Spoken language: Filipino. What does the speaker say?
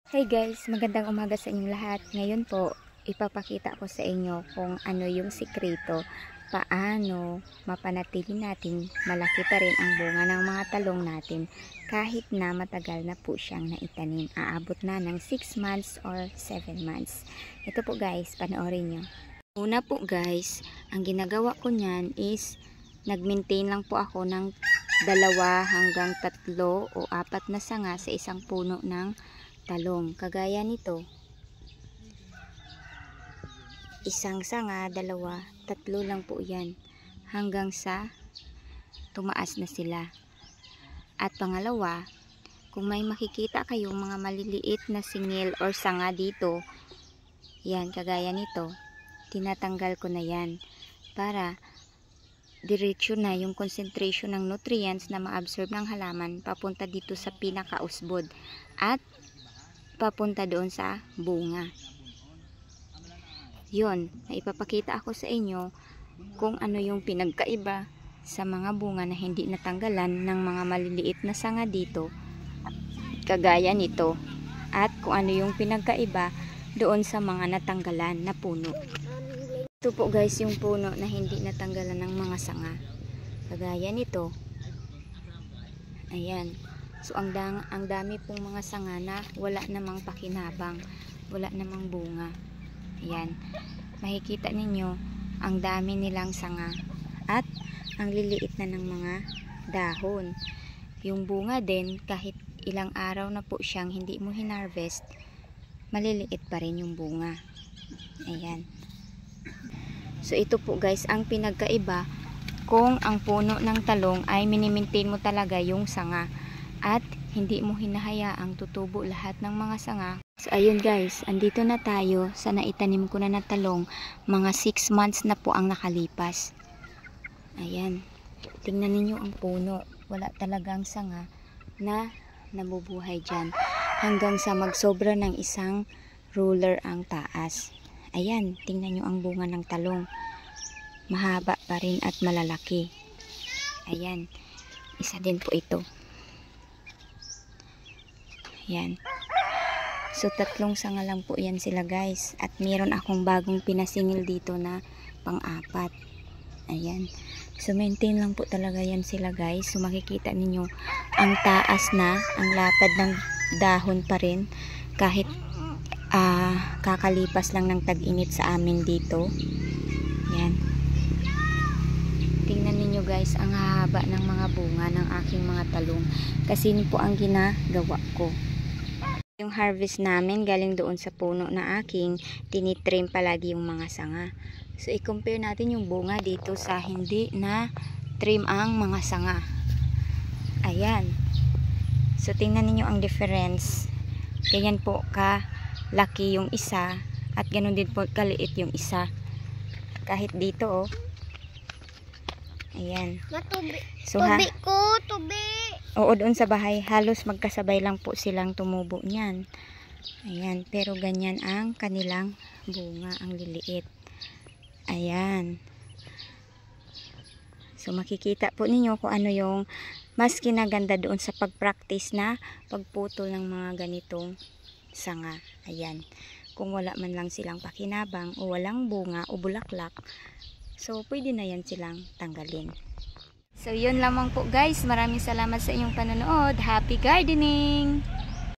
Hey guys, magandang umaga sa inyong lahat. Ngayon po, ipapakita ko sa inyo kung ano yung sikreto paano mapanatili natin malaki pa rin ang bunga ng mga talong natin kahit na matagal na po siyang naitanim. Aabot na ng 6 months or 7 months. Ito po guys, panoorin nyo. Una po guys, ang ginagawa ko niyan is nag-maintain lang po ako ng 2 hanggang 3 o 4 na sanga sa isang puno ng talong. Kagaya nito, isang sanga, 2, 3 lang po yan hanggang sa tumaas na sila. At pangalawa, kung may makikita kayong mga maliliit na singil or sanga dito, yan, kagaya nito, tinatanggal ko na yan para diretso na yung concentration ng nutrients na ma-absorb ng halaman papunta dito sa pinakausbod at papunta doon sa bunga. Yun, ipapakita ako sa inyo kung ano yung pinagkaiba sa mga bunga na hindi natanggalan ng mga maliliit na sanga dito, kagaya nito, at kung ano yung pinagkaiba doon sa mga natanggalan na puno. Ito po guys yung puno na hindi natanggalan ng mga sanga, kagaya nito. Ayan. So ang dami pong mga sanga na wala namang pakinabang, wala namang bunga. Ayan. Makikita ninyo ang dami nilang sanga at ang liliit na ng mga dahon. Yung bunga din, kahit ilang araw na po siyang hindi mo hinarvest, maliliit pa rin yung bunga. Ayan. So ito po guys ang pinagkaiba kung ang puno ng talong ay minimaintain mo talaga yung sanga at hindi mo hinahayaang tutubo lahat ng mga sanga. So ayun guys, andito na tayo sa naitanim ko na na talong. Mga 6 months na po ang nakalipas. Ayan, tingnan ninyo ang puno, wala talagang sanga na nabubuhay dyan hanggang sa magsobra ng isang ruler ang taas. Ayan, tingnan nyo ang bunga ng talong, mahaba pa rin at malalaki. Ayan, isa din po ito. Yan. So 3 sanga lang po yan sila guys. At meron akong bagong pinasingil dito na pang-4. Ayan. So maintain lang po talaga yan sila guys. So makikita ninyo ang taas na, ang lapad ng dahon pa rin. Kahit kakalipas lang ng tag-init sa amin dito. Yan. Tingnan ninyo guys ang haba ng mga bunga ng aking mga talong. Kasi yun po ang ginagawa ko. Yung harvest namin galing doon sa puno na aking tinitrim palagi yung mga sanga. So i-compare natin yung bunga dito sa hindi na trim ang mga sanga. Ayan. So tingnan niyo ang difference. Ganyan po kalaki yung isa at ganun din po kaliit yung isa. Kahit dito oh. Ayan. So, tubi ko, tubi. Oo, doon sa bahay, halos magkasabay lang po silang tumubo niyan. Ayan, pero ganyan ang kanilang bunga, ang liliit. Ayan. So, makikita po ninyo kung ano yung mas kinaganda doon sa pag-practice na pagputol ng mga ganitong sanga. Ayan. Kung wala man lang silang pakinabang o walang bunga o bulaklak, so, pwede na yan silang tanggalin. So, yun lamang po guys. Maraming salamat sa inyong panonood. Happy gardening!